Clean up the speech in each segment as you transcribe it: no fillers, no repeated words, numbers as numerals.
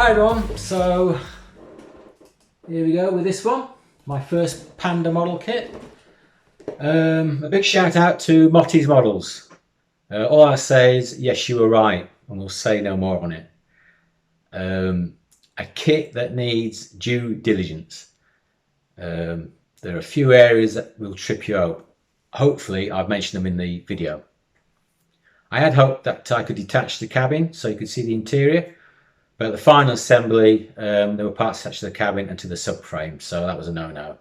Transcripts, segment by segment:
Hi everyone, so here we go with this one, my first Panda model kit. A big shout out to Motti's Models. All I say is, yes, you were right, and we'll say no more on it. A kit that needs due diligence. There are a few areas that will trip you out. Hopefully, I've mentioned them in the video. I had hoped that I could detach the cabin so you could see the interior. But at the final assembly, there were parts attached to the cabin and to the subframe, so that was a no-no.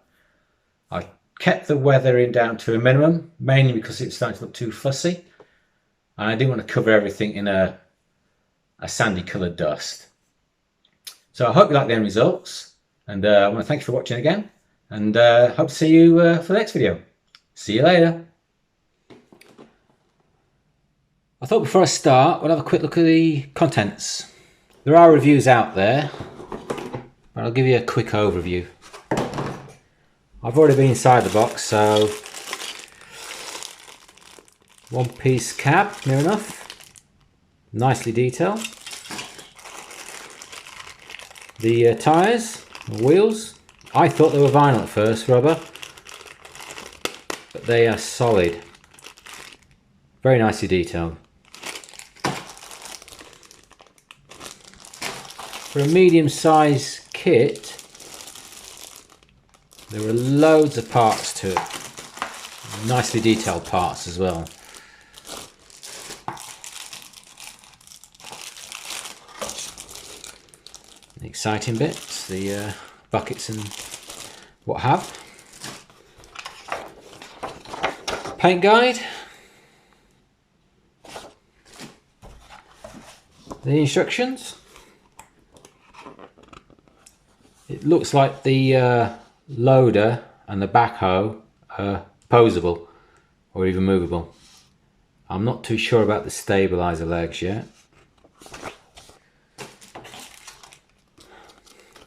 I kept the weathering down to a minimum, mainly because it was starting to look too fussy. And I didn't want to cover everything in a sandy coloured dust. So I hope you like the end results, and I want to thank you for watching again, and hope to see you for the next video. See you later. I thought before I start, we'll have a quick look at the contents. There are reviews out there, but I'll give you a quick overview. I've already been inside the box, so one piece cab, near enough, nicely detailed. The tyres, the wheels, I thought they were vinyl at first, rubber, but they are solid, very nicely detailed. For a medium-sized kit, there are loads of parts to it, nicely detailed parts as well. The exciting bits, the buckets and what have. Paint guide, the instructions. It looks like the loader and the backhoe are posable or even movable. I'm not too sure about the stabilizer legs yet.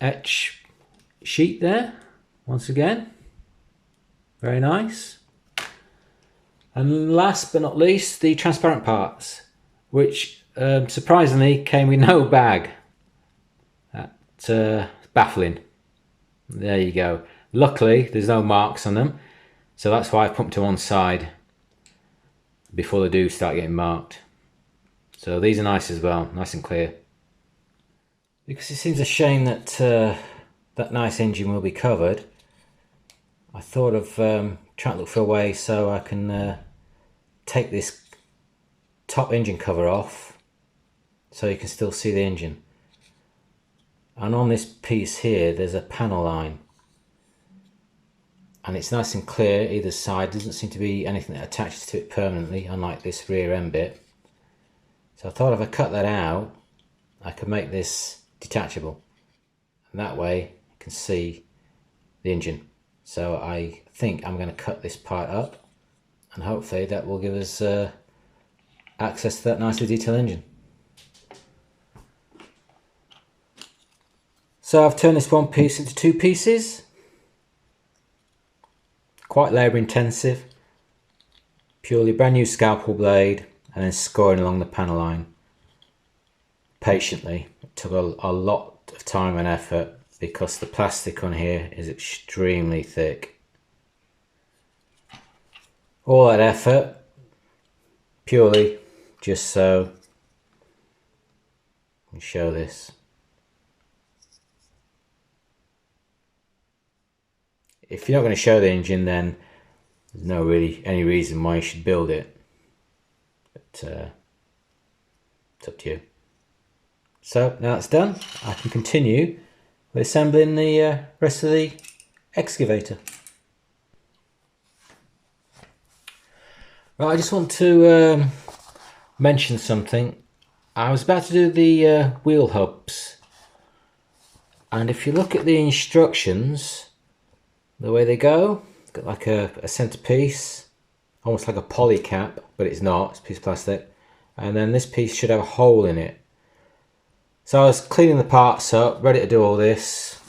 Etch sheet there, once again, very nice. And last but not least, the transparent parts, which surprisingly came with no bag. That's baffling. There you go. Luckily there's no marks on them, so that's why I put them to one side before they do start getting marked. So these are nice as well, nice and clear. Because it seems a shame that that nice engine will be covered, I thought of trying to look for a way so I can take this top engine cover off so you can still see the engine. And on this piece here there's a panel line, and it's nice and clear either side. Doesn't seem to be anything that attaches to it permanently, unlike this rear end bit. So I thought if I cut that out I could make this detachable, and that way you can see the engine. So I think I'm going to cut this part up, and hopefully that will give us access to that nicely detailed engine. So I've turned this one piece into two pieces. Quite labour intensive. Purely brand new scalpel blade, and then scoring along the panel line. Patiently. It took a lot of time and effort because the plastic on here is extremely thick. All that effort purely just so I can show this. If you're not going to show the engine, then there's no really any reason why you should build it. But it's up to you. So now it's done, I can continue with assembling the rest of the excavator. Right, I just want to mention something. I was about to do the wheel hubs, and if you look at the instructions, the way they go, it's got like a centerpiece, almost like a poly cap, but it's not, it's a piece of plastic, and then this piece should have a hole in it. So I was cleaning the parts up, ready to do all this,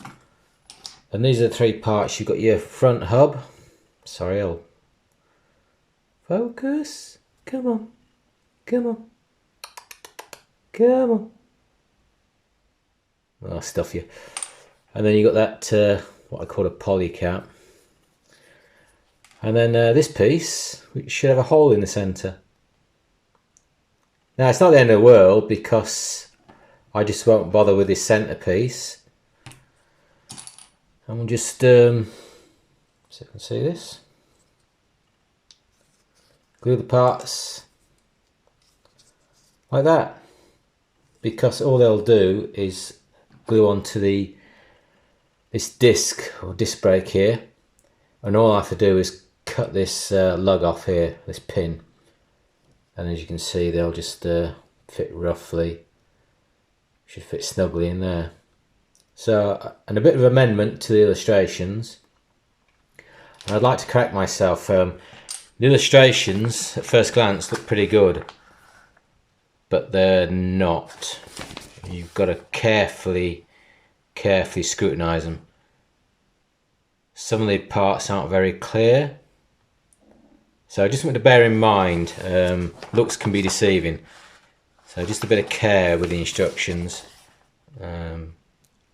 and these are the three parts. You've got your front hub, sorry, I'll focus, come on, come on, come on. I'll stuff you. And then you got that what I call a poly cap. And then this piece, which should have a hole in the centre. Now it's not the end of the world, because I just won't bother with this centre piece. And we'll just so you can see this. Glue the parts like that, because all they'll do is glue onto this disc or disc brake here, and all I have to do is cut this lug off here, this pin, and as you can see they'll just fit roughly, should fit snugly in there. So, and a bit of amendment to the illustrations, and I'd like to correct myself. The illustrations at first glance look pretty good, but they're not. You've got to carefully scrutinise them. Some of the parts aren't very clear, so just want to bear in mind, looks can be deceiving, so just a bit of care with the instructions. And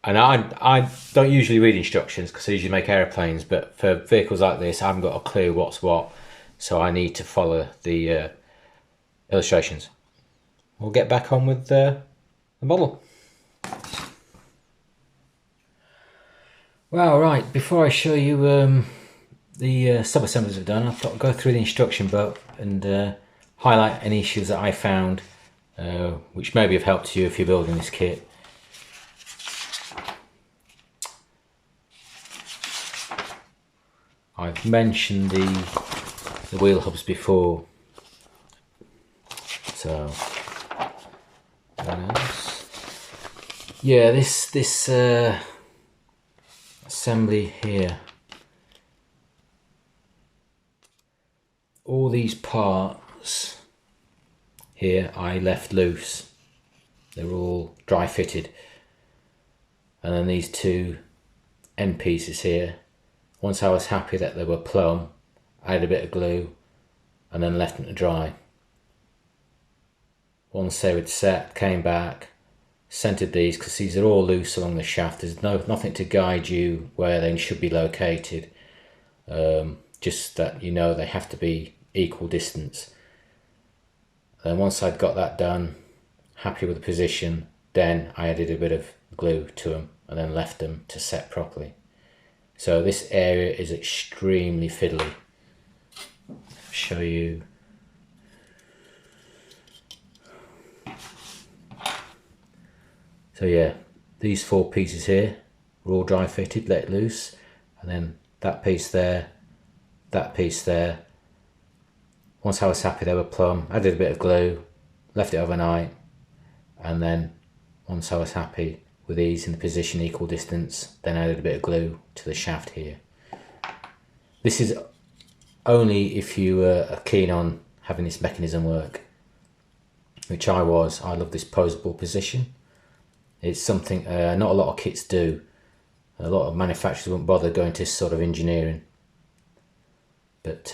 I don't usually read instructions because I usually make aeroplanes, but for vehicles like this I haven't got a clue what's what, so I need to follow the illustrations. We'll get back on with the model. Well, right, before I show you the sub-assemblies I've done, I thought I'd go through the instruction book and highlight any issues that I found, which maybe have helped you if you're building this kit. I've mentioned the wheel hubs before, so what else? Yeah, this assembly here, all these parts here I left loose, they're all dry fitted, and then these two end pieces here, once I was happy that they were plumb, I added a bit of glue and then left them to dry. Once they would set, came back, centered these, because these are all loose along the shaft. There's nothing to guide you where they should be located, just that you know they have to be equal distance. And once I'd got that done, happy with the position, then I added a bit of glue to them and then left them to set properly. So this area is extremely fiddly. I'll show you. So yeah, these four pieces here were all dry fitted, let loose, and then that piece there, that piece there. Once I was happy they were plumb, added a bit of glue, left it overnight, and then once I was happy with these in the position equal distance, then I added a bit of glue to the shaft here. This is only if you are keen on having this mechanism work, which I was. I love this posable position. It's something not a lot of kits do. A lot of manufacturers won't bother going to this sort of engineering, but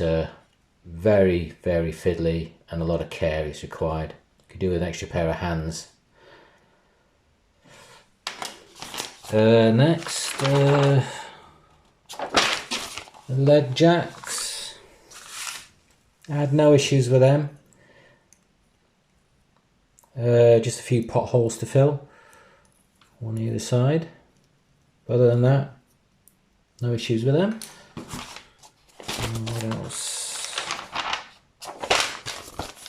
very fiddly, and a lot of care is required. You could do with an extra pair of hands. Next, the lead jacks. I had no issues with them. Just a few potholes to fill, one either side. Other than that, no issues with them. What else?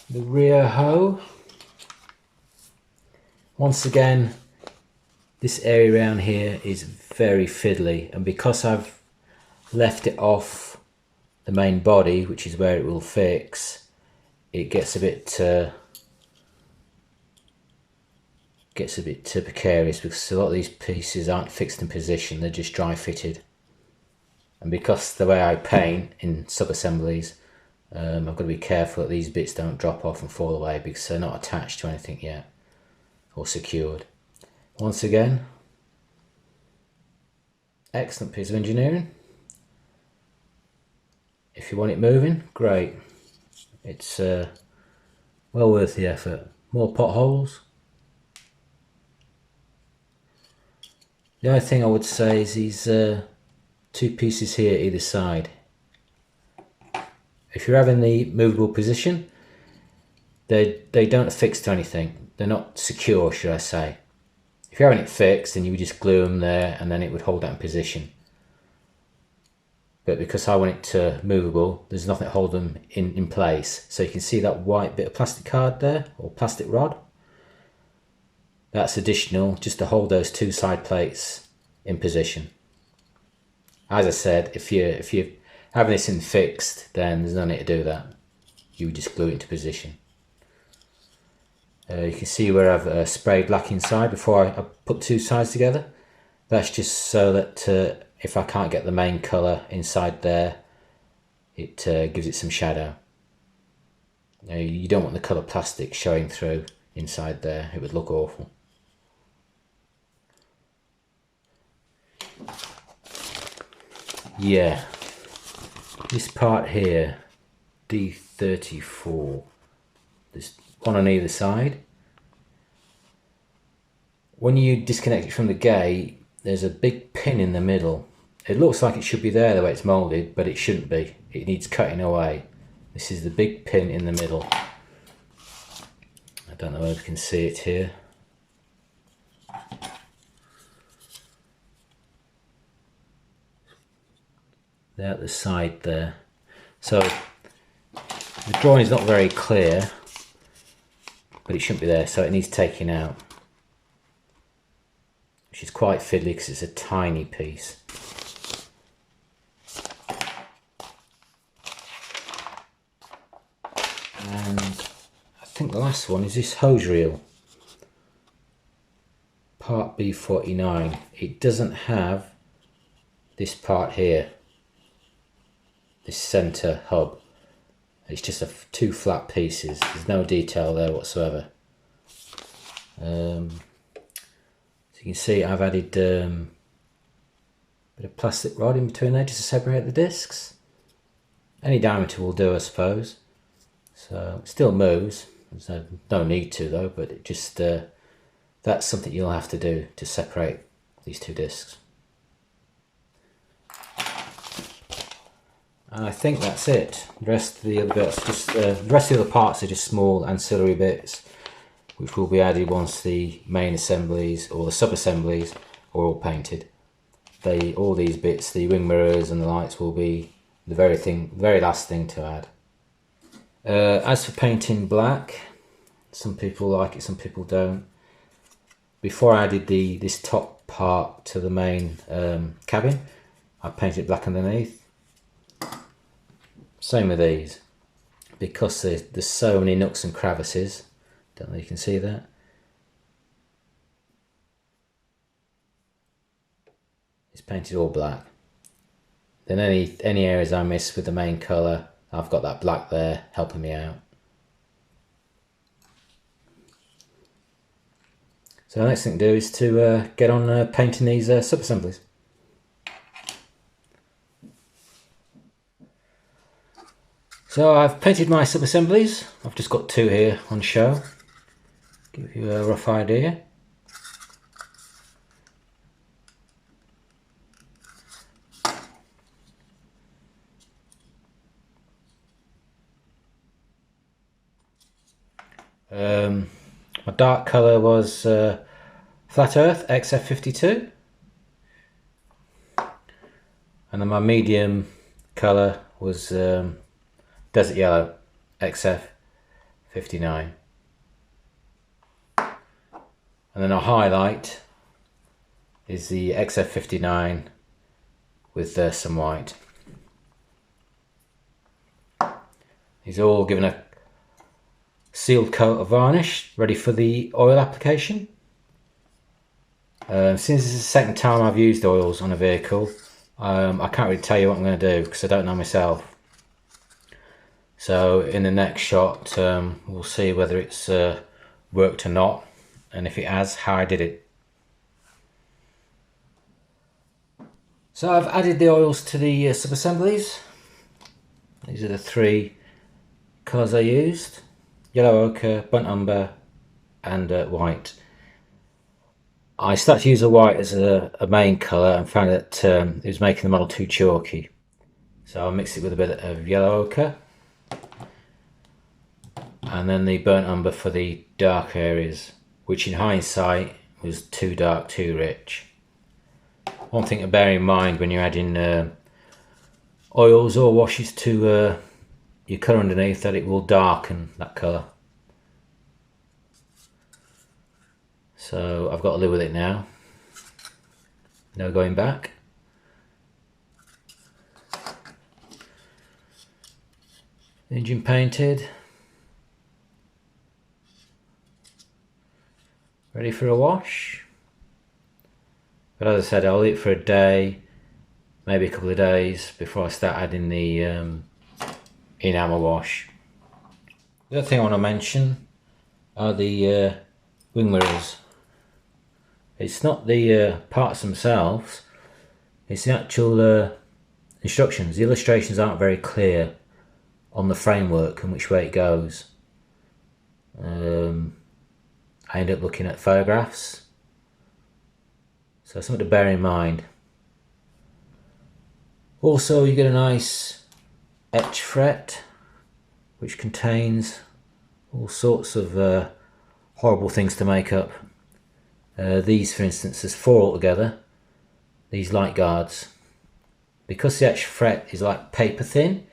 The rear hoe. Once again, this area around here is very fiddly, and because I've left it off the main body, which is where it will fix, it gets a bit precarious, because a lot of these pieces aren't fixed in position, they're just dry fitted. And because the way I paint in sub-assemblies, I've got to be careful that these bits don't drop off and fall away, because they're not attached to anything yet or secured. Once again, excellent piece of engineering. If you want it moving, great. It's well worth the effort. More potholes. The only thing I would say is these two pieces here either side. If you're having the movable position, they don't affix to anything. They're not secure, should I say. If you're having it fixed, then you would just glue them there and then it would hold that in position. But because I want it to movable, there's nothing to hold them in place. So you can see that white bit of plastic card there, or plastic rod. That's additional just to hold those two side plates in position. As I said, if you're having this in fixed, then there's no need to do that. You would just glue it into position. You can see where I've sprayed black inside before I put two sides together. That's just so that if I can't get the main colour inside there, it gives it some shadow. You don't want the colour plastic showing through inside there, it would look awful. Yeah, this part here, D34, there's one on either side. When you disconnect it from the gate, there's a big pin in the middle. It looks like it should be there the way it's moulded, but it shouldn't be. It needs cutting away. This is the big pin in the middle. I don't know whether you can see it here. There at the side there. So the drawing is not very clear, but it shouldn't be there, so it needs taking out. Which is quite fiddly because it's a tiny piece. And I think the last one is this hose reel. Part B49. It doesn't have this part here. This centre hub. It's just two flat pieces. There's no detail there whatsoever. So you can see I've added a bit of plastic rod in between there just to separate the discs. Any diameter will do, I suppose. So it still moves. There's no need to though, but it just that's something you'll have to do to separate these two discs. And I think that's it. The rest of the other bits, the rest of the other parts are just small ancillary bits, which will be added once the main assemblies or the sub-assemblies are all painted. All these bits, the wing mirrors and the lights, will be the very last thing to add. As for painting black, some people like it, some people don't. Before I added this top part to the main cabin, I painted it black underneath. Same with these, because there's so many nooks and crevices. Don't know if you can see that. It's painted all black. Then any areas I miss with the main colour, I've got that black there helping me out. So the next thing to do is to get on painting these sub-assemblies. So I've painted my sub-assemblies. I've just got two here on show. Give you a rough idea. My dark colour was Flat Earth XF52, and then my medium colour was Desert Yellow XF59, and then our highlight is the XF59 with some white. These are all given a sealed coat of varnish, ready for the oil application. Since this is the second time I've used oils on a vehicle, I can't really tell you what I'm going to do because I don't know myself. So in the next shot we'll see whether it's worked or not, and if it has, how I did it. So I've added the oils to the sub-assemblies. These are the three colours I used: yellow ochre, burnt umber and white. I started to use the white as a main colour and found that it was making the model too chalky. So I mixed it with a bit of yellow ochre. And then the burnt umber for the dark areas, which in hindsight was too dark, too rich. One thing to bear in mind when you're adding oils or washes to your colour underneath, that it will darken that colour. So I've got to live with it now. No going back. Engine painted. Ready for a wash. But as I said, I'll leave it for a day, maybe a couple of days before I start adding the enamel wash. The other thing I want to mention are the wing mirrors. It's not the parts themselves, it's the actual instructions. The illustrations aren't very clear on the framework and which way it goes. I end up looking at photographs, so something to bear in mind. Also, you get a nice etch fret which contains all sorts of horrible things to make up. These, for instance, there's 4 altogether, these light guards. Because the etch fret is like paper thin,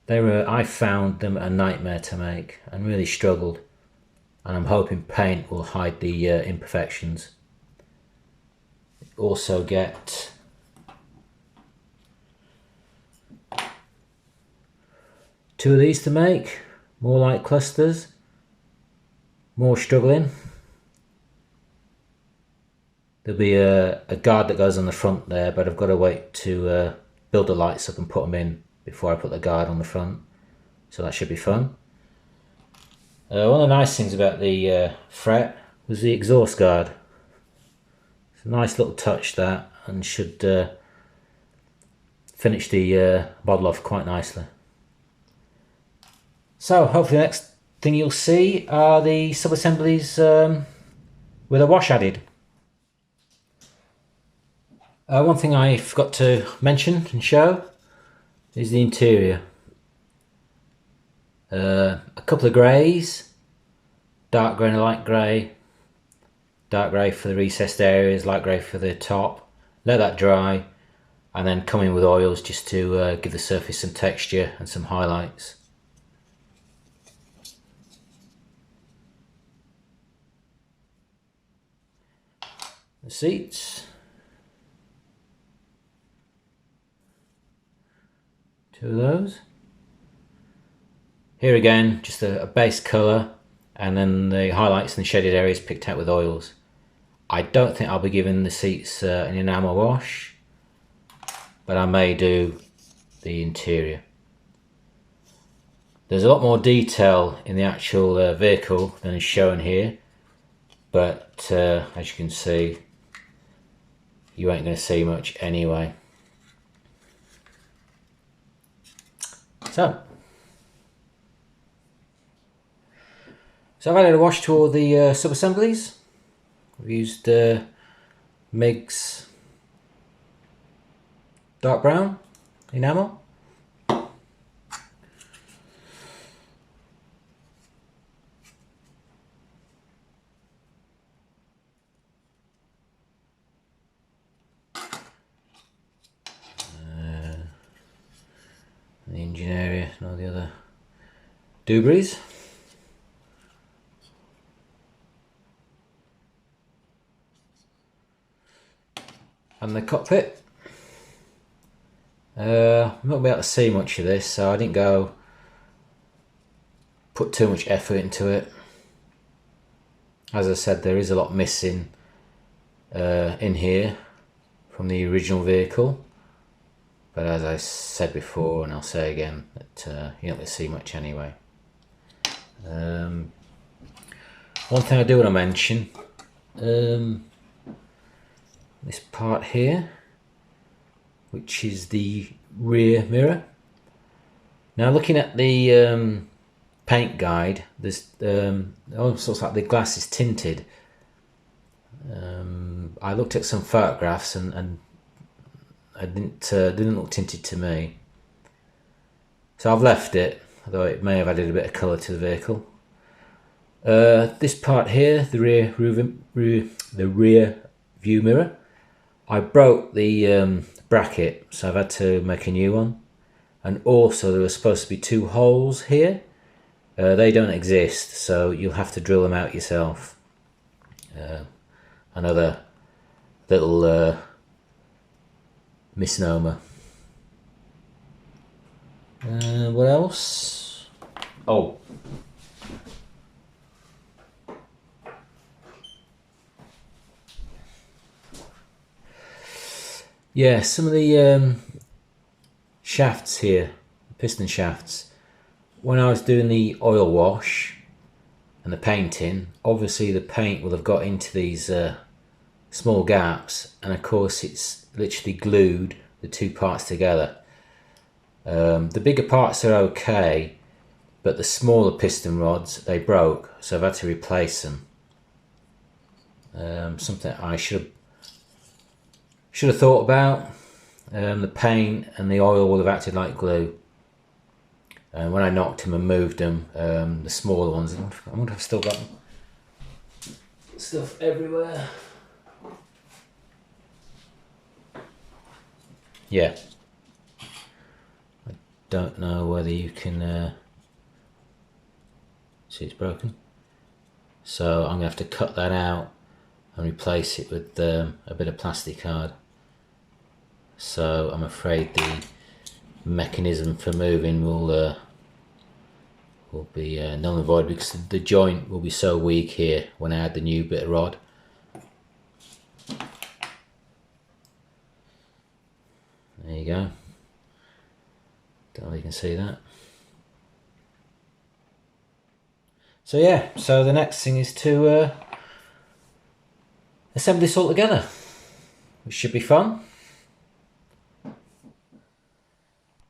I found them a nightmare to make and really struggled. And I'm hoping paint will hide the imperfections. Also get two of these to make, more light clusters, more struggling. There'll be a guard that goes on the front there, but I've got to wait to build the lights up and put them in before I put the guard on the front, so that should be fun. One of the nice things about the fret was the exhaust guard. It's a nice little touch, that, and should finish the model off quite nicely. So hopefully the next thing you'll see are the sub-assemblies with a wash added. One thing I forgot to mention and show is the interior. A couple of greys, dark grey and light grey. Dark grey for the recessed areas, light grey for the top. Let that dry and then come in with oils just to give the surface some texture and some highlights. The seats. 2 of those. Here again, just a base colour, and then the highlights and the shaded areas picked out with oils. I don't think I'll be giving the seats an enamel wash, but I may do the interior. There's a lot more detail in the actual vehicle than is shown here, but as you can see, you ain't going to see much anyway. So I've added a wash to all the sub-assemblies. I've used MIG's dark brown enamel. The engine area and all the other debris. And the cockpit. I'm not going to be able to see much of this, so I didn't put too much effort into it. As I said, there is a lot missing in here from the original vehicle, but as I said before, and I'll say again, that you're not going to see much anyway. One thing I do want to mention, this part here, which is the rear mirror. Now, looking at the paint guide, there's almost looks like the glass is tinted. I looked at some photographs and I didn't look tinted to me, so I've left it, although it may have added a bit of colour to the vehicle. This part here, the rear view mirror, I broke the bracket, so I've had to make a new one. And also there were supposed to be 2 holes here. They don't exist, so you'll have to drill them out yourself. Another little misnomer. What else? Oh, yeah, some of the shafts here, piston shafts, when I was doing the oil wash and the painting, obviously the paint will have got into these small gaps, and of course it's literally glued the 2 parts together. The bigger parts are okay, but the smaller piston rods, they broke, so I've had to replace them. Something I should have thought about. The paint and the oil would have acted like glue. And when I knocked them and moved them, the smaller ones, I wonder if I've still got stuff everywhere. Yeah. I don't know whether you can see it's broken. So I'm going to have to cut that out and replace it with a bit of plastic card. So I'm afraid the mechanism for moving will be null and void, because the joint will be so weak here when I add the new bit of rod. There you go. Don't know if you can see that. So yeah, so the next thing is to assemble this all together, which should be fun.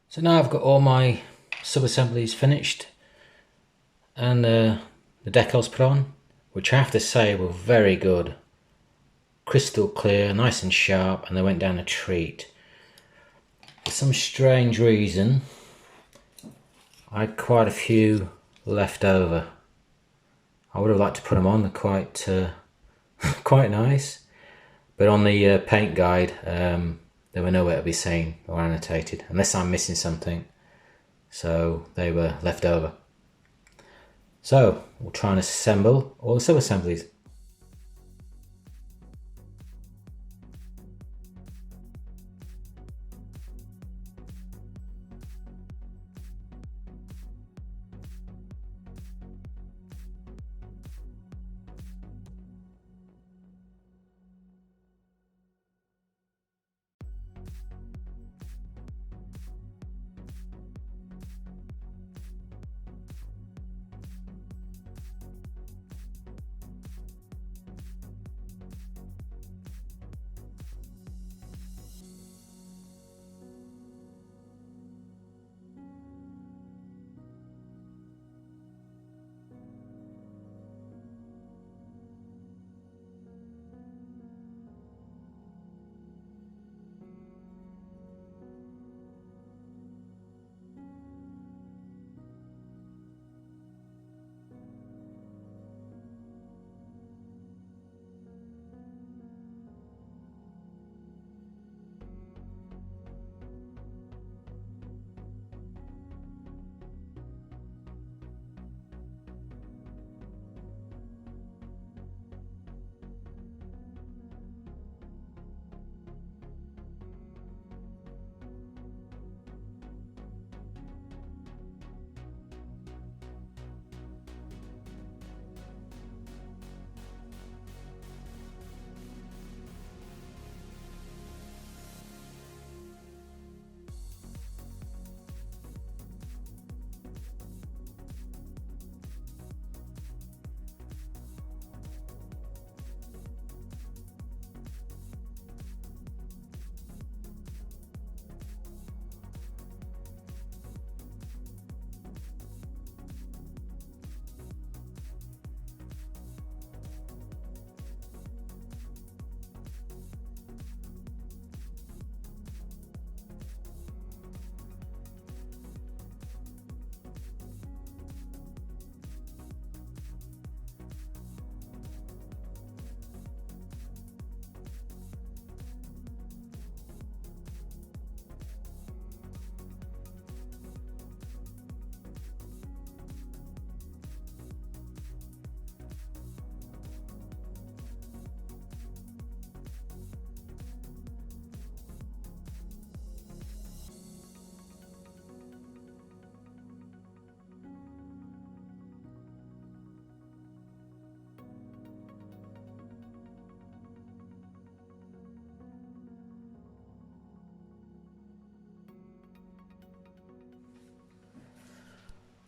So now I've got all my sub-assemblies finished, and the decals put on, which I have to say were very good. Crystal clear, nice and sharp, and they went down a treat. For some strange reason, I had quite a few left over. I would have liked to put them on, they're quite quite nice. But on the paint guide, they were nowhere to be seen or annotated, unless I'm missing something. So they were left over. So we'll try and assemble all the sub-assemblies.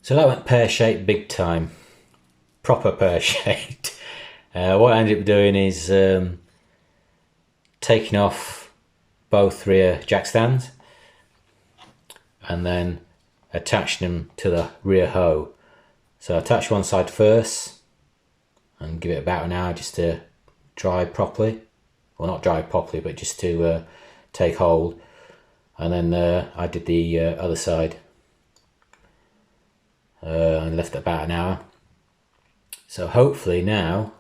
So that went pear-shaped big time, proper pear-shaped. What I ended up doing is taking off both rear jack stands and then attaching them to the rear hoe. So attach one side first and give it about an hour just to dry properly. Well, not dry properly, but just to take hold. And then I did the other side and left it about an hour. So hopefully now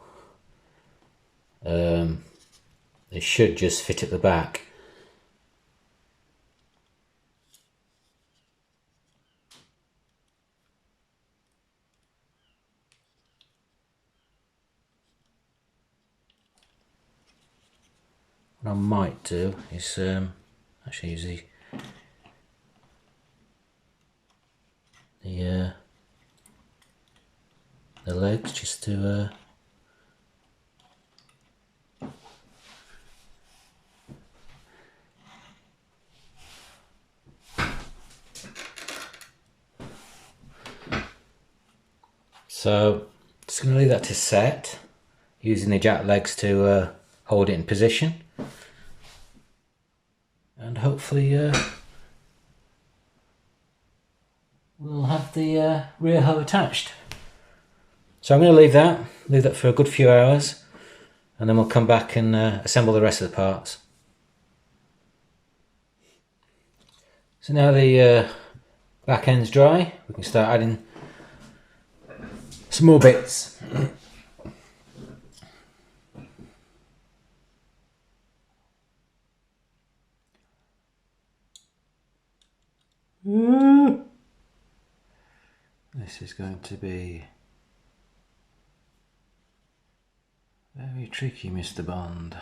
it should just fit at the back. What I might do is actually use the legs just to so just going to leave that to set, using the jack legs to hold it in position, and hopefully we'll have the rear hoe attached. So I'm going to leave that for a good few hours, and then we'll come back and assemble the rest of the parts. So now the back end's dry, we can start adding some more bits. This is going to be very tricky, Mr. Bond.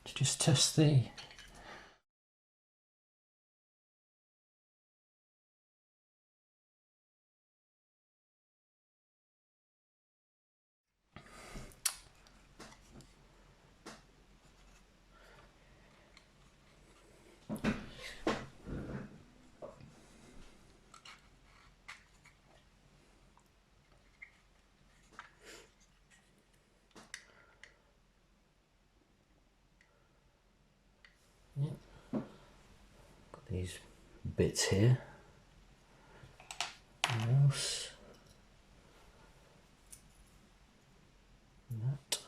To just test the got these bits here. What else? That.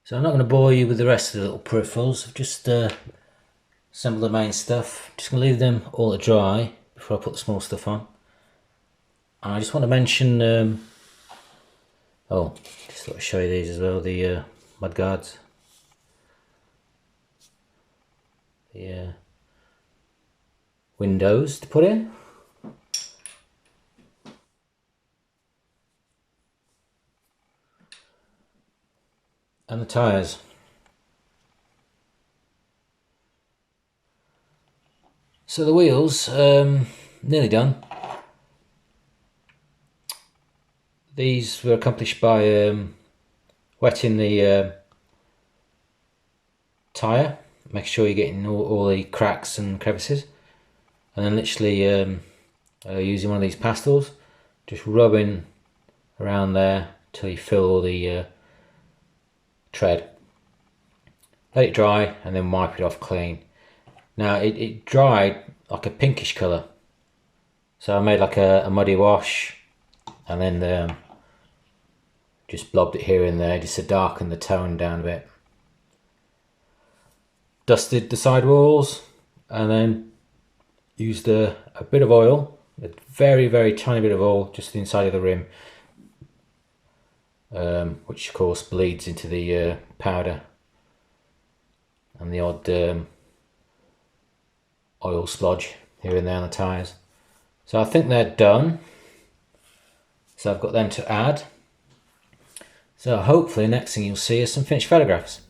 So I'm not going to bore you with the rest of the little peripherals. I've just assembled the main stuff. Just going to leave them all to dry before I put the small stuff on. And I just want to mention, just thought I'd show you these as well, the mud guards. The windows to put in. And the tyres. So the wheels, nearly done. These were accomplished by wetting the tyre, make sure you're getting all the cracks and crevices, and then literally using one of these pastels, just rubbing around there till you fill all the tread. Let it dry and then wipe it off clean. Now it dried like a pinkish colour, so I made like a muddy wash and then just blobbed it here and there just to darken the tone down a bit. Dusted the sidewalls and then used a bit of oil, a very tiny bit of oil just inside of the rim, which of course bleeds into the powder and the odd oil splodge here and there on the tyres. So I think they're done. So I've got them to add. So hopefully next thing you'll see is some finished photographs.